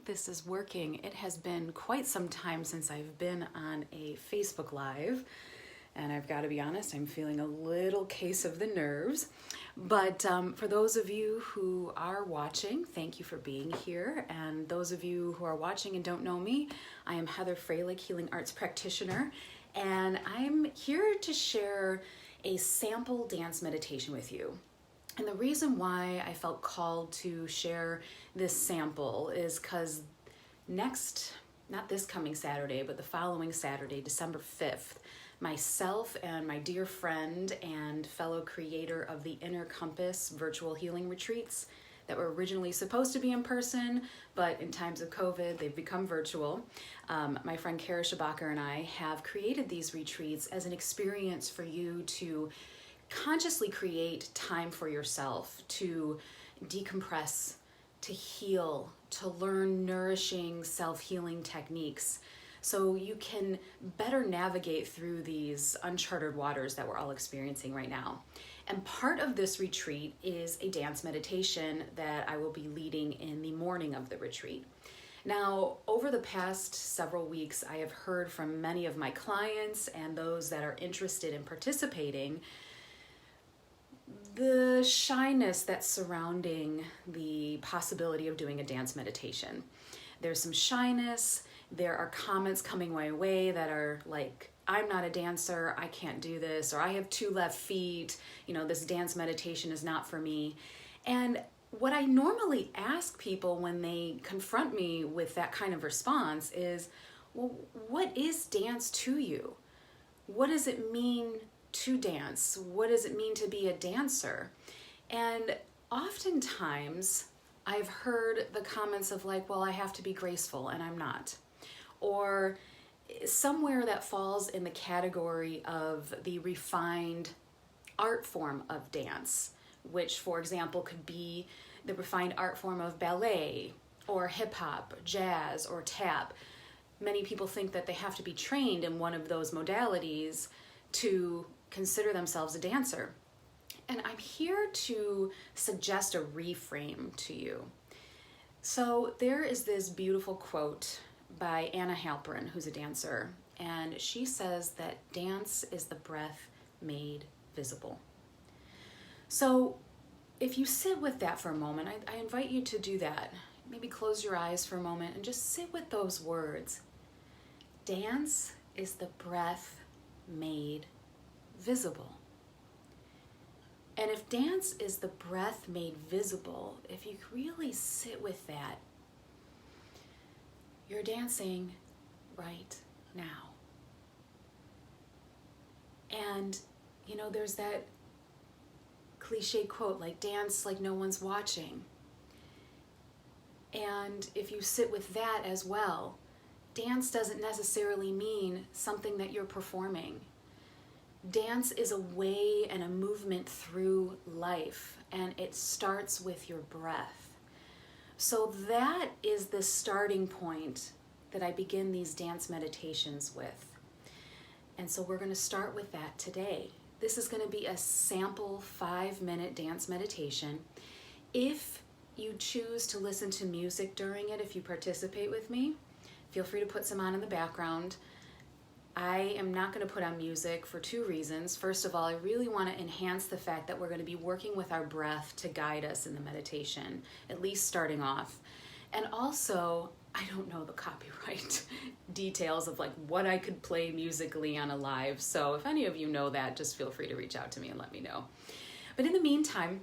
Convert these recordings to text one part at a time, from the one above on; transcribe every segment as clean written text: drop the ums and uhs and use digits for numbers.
this is working. It has been quite some time since I've been on a Facebook Live, and I've got to be honest, I'm feeling a little case of the nerves. But for those of you who are watching, thank you for being here. And those of you who are watching and don't know me, I am Heather Freilich, Healing Arts Practitioner, and I'm here to share a sample dance meditation with you. And the reason why I felt called to share this sample is because not this coming Saturday, but the following Saturday, December 5th, myself and my dear friend and fellow creator of the Inner Compass virtual healing retreats that were originally supposed to be in person, but in times of COVID, they've become virtual. My friend Kara Shabacher and I have created these retreats as an experience for you to consciously create time for yourself to decompress, to heal, to learn nourishing self-healing techniques so you can better navigate through these uncharted waters that we're all experiencing right now. And part of this retreat is a dance meditation that I will be leading in the morning of the retreat. Now, over the past several weeks, I have heard from many of my clients and those that are interested in participating the shyness that's surrounding the possibility of doing a dance meditation. There's some shyness. There are comments coming my way that are like, I'm not a dancer, I can't do this, or I have 2 left feet, this dance meditation is not for me. And what I normally ask people when they confront me with that kind of response is, well, what is dance to you? What does it mean to dance? What does it mean to be a dancer? And oftentimes I've heard the comments of like, well, I have to be graceful and I'm not. Or somewhere that falls in the category of the refined art form of dance, which for example could be the refined art form of ballet or hip hop, jazz or tap. Many people think that they have to be trained in one of those modalities to consider themselves a dancer. And I'm here to suggest a reframe to you. So there is this beautiful quote by Anna Halperin, who's a dancer, and she says that dance is the breath made visible. So if you sit with that for a moment, I invite you to do that. Maybe close your eyes for a moment and just sit with those words. Dance is the breath made visible. And if dance is the breath made visible, if you really sit with that, you're dancing right now. And, there's that cliche quote, like dance like no one's watching. And if you sit with that as well, dance doesn't necessarily mean something that you're performing. Dance is a way and a movement through life, and it starts with your breath. So that is the starting point that I begin these dance meditations with. And so we're going to start with that today. This is going to be a sample 5-minute dance meditation. If you choose to listen to music during it, if you participate with me, feel free to put some on in the background. I am not going to put on music for 2 reasons. First of all, I really want to enhance the fact that we're going to be working with our breath to guide us in the meditation, at least starting off. And also, I don't know the copyright details of like what I could play musically on a live. So if any of you know that, just feel free to reach out to me and let me know. But in the meantime,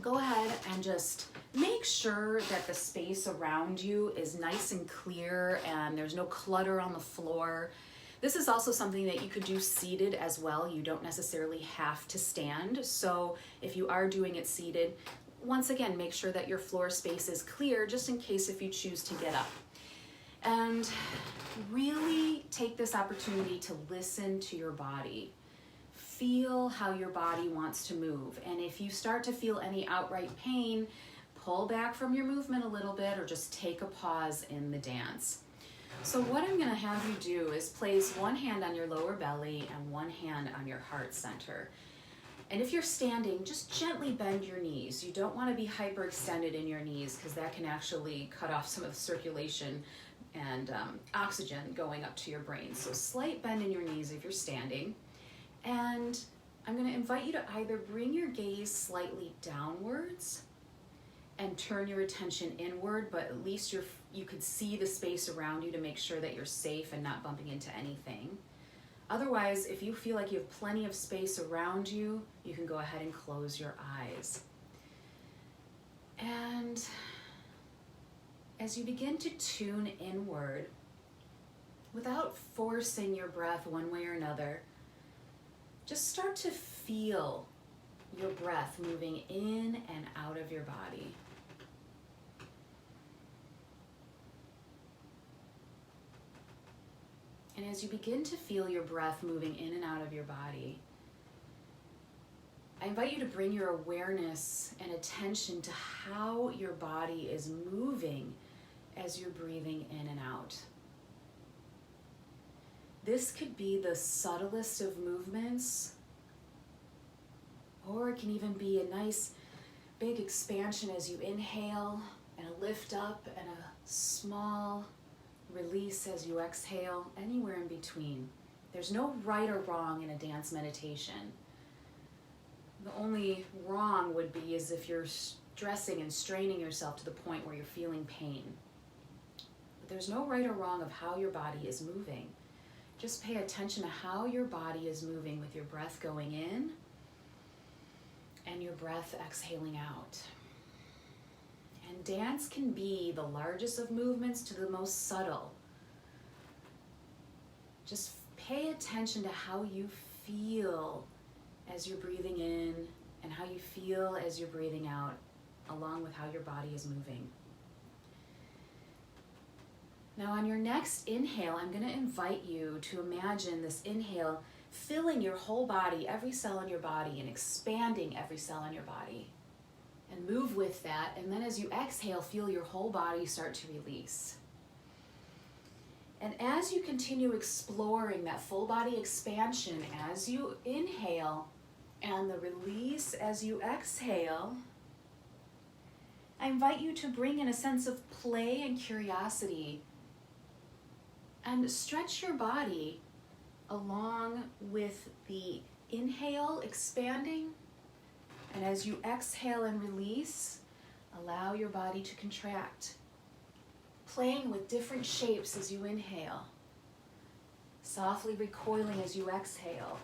go ahead and just make sure that the space around you is nice and clear and there's no clutter on the floor. This is also something that you could do seated as well. You don't necessarily have to stand. So if you are doing it seated, once again, make sure that your floor space is clear just in case if you choose to get up. And really take this opportunity to listen to your body. Feel how your body wants to move. And if you start to feel any outright pain, pull back from your movement a little bit or just take a pause in the dance. So what I'm going to have you do is place one hand on your lower belly and one hand on your heart center. And if you're standing, just gently bend your knees. You don't want to be hyperextended in your knees because that can actually cut off some of the circulation and oxygen going up to your brain. So slight bend in your knees if you're standing. And I'm going to invite you to either bring your gaze slightly downwards and turn your attention inward, but at least you could see the space around you to make sure that you're safe and not bumping into anything. Otherwise, if you feel like you have plenty of space around you, you can go ahead and close your eyes. And as you begin to tune inward, without forcing your breath one way or another, just start to feel your breath moving in and out of your body. And as you begin to feel your breath moving in and out of your body, I invite you to bring your awareness and attention to how your body is moving as you're breathing in and out. This could be the subtlest of movements, or it can even be a nice big expansion as you inhale and a lift up and a small release as you exhale, anywhere in between. There's no right or wrong in a dance meditation. The only wrong would be is if you're stressing and straining yourself to the point where you're feeling pain. But there's no right or wrong of how your body is moving. Just pay attention to how your body is moving with your breath going in and your breath exhaling out. And dance can be the largest of movements to the most subtle. Just pay attention to how you feel as you're breathing in and how you feel as you're breathing out, along with how your body is moving. Now on your next inhale, I'm going to invite you to imagine this inhale filling your whole body, every cell in your body, and expanding every cell in your body. And move with that, and then as you exhale, feel your whole body start to release. And as you continue exploring that full body expansion as you inhale and the release as you exhale, I invite you to bring in a sense of play and curiosity and stretch your body along with the inhale expanding. And as you exhale and release, allow your body to contract, playing with different shapes as you inhale, softly recoiling as you exhale.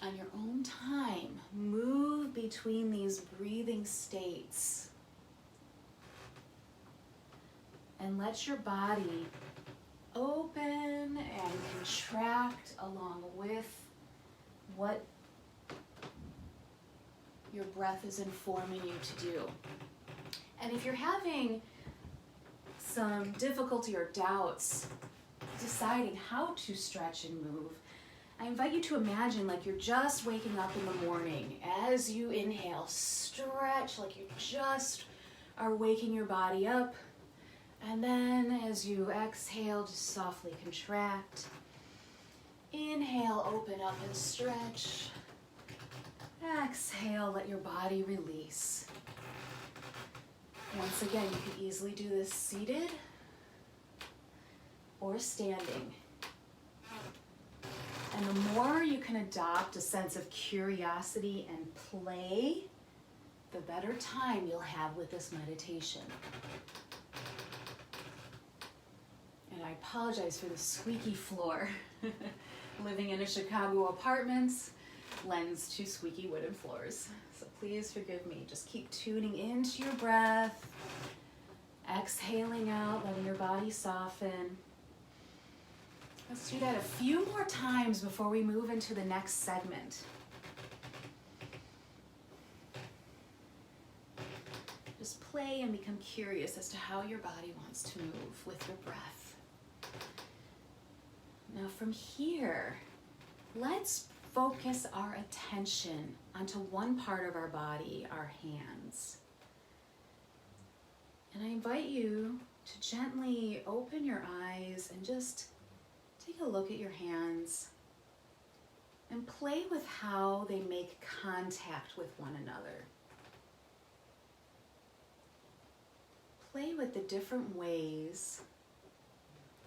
On your own time, move between these breathing states and let your body open and contract along with what your breath is informing you to do. And if you're having some difficulty or doubts deciding how to stretch and move, I invite you to imagine like you're just waking up in the morning. As you inhale, stretch like you just are waking your body up. And then as you exhale, just softly contract. Inhale, open up and stretch. Exhale, let your body release. Once again, you can easily do this seated or standing. And the more you can adopt a sense of curiosity and play, the better time you'll have with this meditation. And I apologize for the squeaky floor. Living in a Chicago apartments lends to squeaky wooden floors. So please forgive me. Just keep tuning into your breath, exhaling out, letting your body soften. Let's do that a few more times before we move into the next segment. Just play and become curious as to how your body wants to move with your breath. Now from here, let's focus our attention onto one part of our body, our hands. And I invite you to gently open your eyes and just take a look at your hands and play with how they make contact with one another. Play with the different ways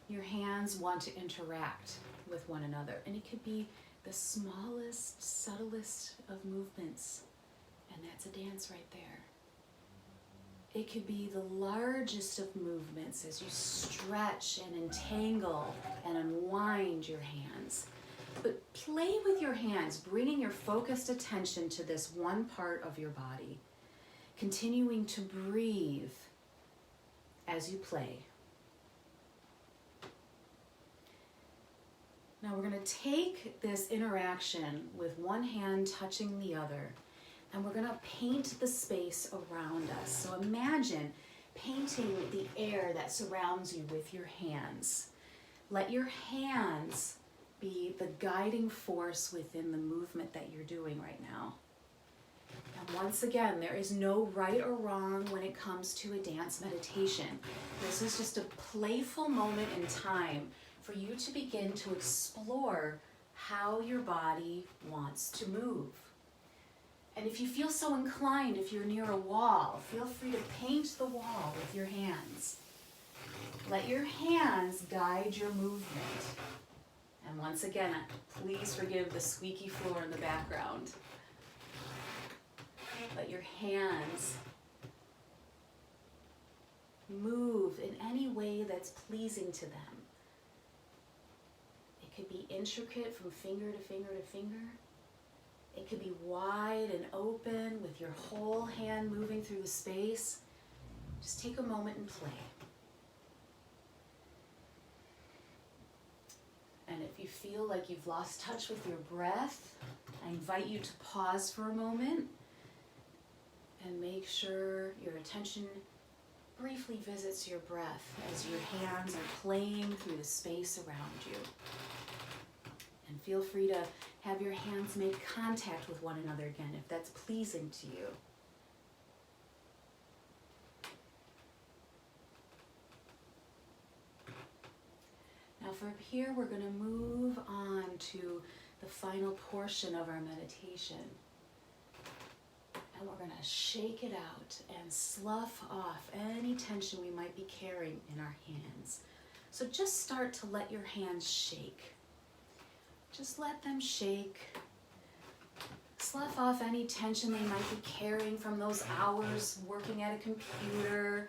your hands want to interact with one another. And it could be the smallest, subtlest of movements, and that's a dance right there. It could be the largest of movements as you stretch and entangle and unwind your hands. But play with your hands, bringing your focused attention to this one part of your body, continuing to breathe as you play. Now we're going to take this interaction with one hand touching the other, and we're going to paint the space around us. So imagine painting the air that surrounds you with your hands. Let your hands be the guiding force within the movement that you're doing right now. And once again, there is no right or wrong when it comes to a dance meditation. This is just a playful moment in time for you to begin to explore how your body wants to move. And if you feel so inclined, if you're near a wall, feel free to paint the wall with your hands. Let your hands guide your movement. And once again, please forgive the squeaky floor in the background. Let your hands move in any way that's pleasing to them. It could be intricate from finger to finger to finger. It could be wide and open with your whole hand moving through the space. Just take a moment and play. And if you feel like you've lost touch with your breath, I invite you to pause for a moment and make sure your attention briefly visits your breath as your hands are playing through the space around you. And feel free to have your hands make contact with one another again if that's pleasing to you. Now from here, we're going to move on to the final portion of our meditation. And we're going to shake it out and slough off any tension we might be carrying in our hands. So just start to let your hands shake. Just let them shake. Slough off any tension they might be carrying from those hours working at a computer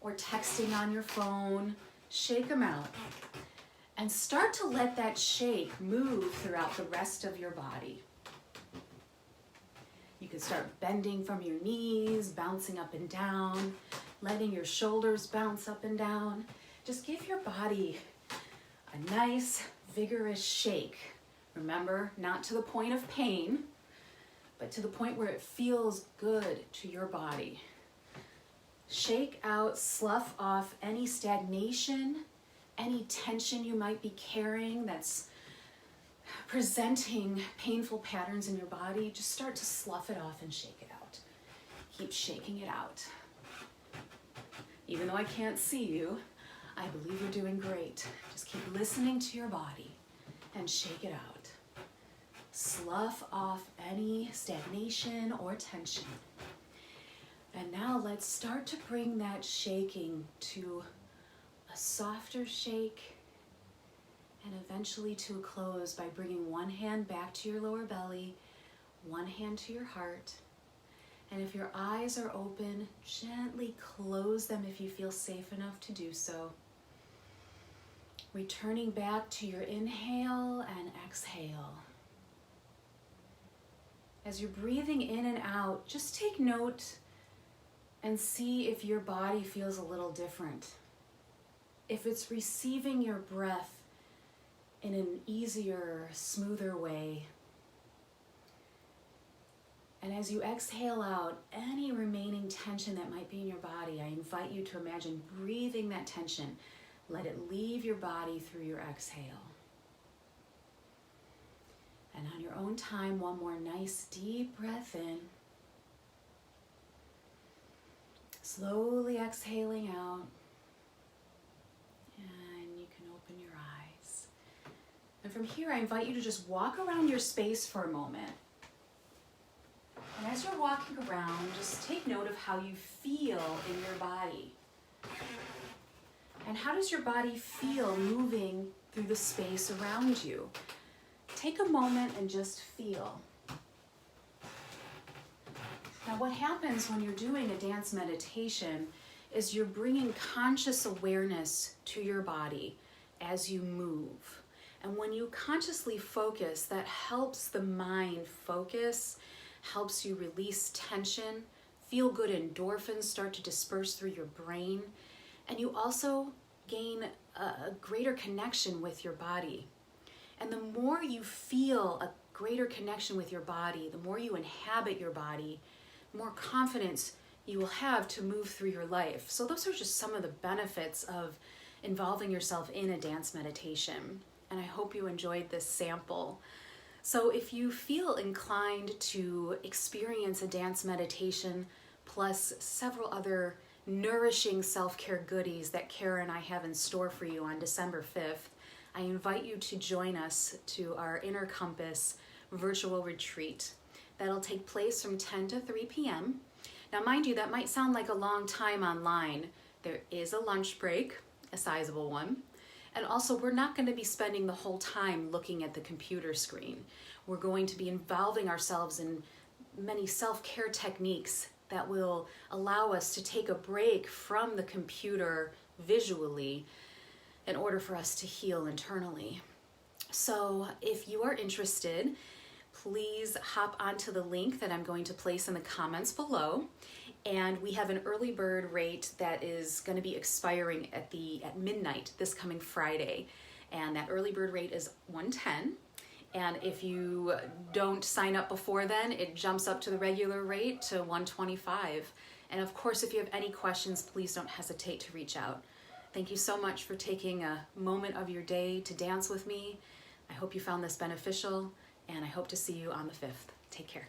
or texting on your phone. Shake them out. And start to let that shake move throughout the rest of your body. You can start bending from your knees, bouncing up and down, letting your shoulders bounce up and down. Just give your body a nice, vigorous shake. Remember, not to the point of pain, but to the point where it feels good to your body. Shake out, slough off any stagnation, any tension you might be carrying that's presenting painful patterns in your body. Just start to slough it off and shake it out. Keep shaking it out. Even though I can't see you, I believe you're doing great. Just keep listening to your body and shake it out. Slough off any stagnation or tension. And now let's start to bring that shaking to a softer shake and eventually to a close by bringing one hand back to your lower belly, one hand to your heart. And if your eyes are open, gently close them if you feel safe enough to do so. Returning back to your inhale and exhale. As you're breathing in and out, just take note and see if your body feels a little different. If it's receiving your breath in an easier, smoother way. And as you exhale out any remaining tension that might be in your body, I invite you to imagine breathing that tension. Let it leave your body through your exhale. And on your own time, one more nice deep breath in. Slowly exhaling out. And you can open your eyes. And from here, I invite you to just walk around your space for a moment. And as you're walking around, just take note of how you feel in your body. And how does your body feel moving through the space around you? Take a moment and just feel. Now, what happens when you're doing a dance meditation is you're bringing conscious awareness to your body as you move. And when you consciously focus, that helps the mind focus, helps you release tension, feel good endorphins start to disperse through your brain, and you also gain a greater connection with your body. And the more you feel a greater connection with your body, the more you inhabit your body, the more confidence you will have to move through your life. So those are just some of the benefits of involving yourself in a dance meditation. And I hope you enjoyed this sample. So if you feel inclined to experience a dance meditation plus several other nourishing self-care goodies that Kara and I have in store for you on December 5th, I invite you to join us to our Inner Compass virtual retreat. That'll take place from 10 to 3 p.m. Now, mind you, that might sound like a long time online. There is a lunch break, a sizable one. And also, we're not going to be spending the whole time looking at the computer screen. We're going to be involving ourselves in many self-care techniques that will allow us to take a break from the computer visually in order for us to heal internally. So if you are interested, please hop onto the link that I'm going to place in the comments below. And we have an early bird rate that is going to be expiring at midnight this coming Friday. And that early bird rate is $110. And if you don't sign up before then, it jumps up to the regular rate to $125. And of course, if you have any questions, please don't hesitate to reach out. Thank you so much for taking a moment of your day to dance with me. I hope you found this beneficial, and I hope to see you on the 5th. Take care.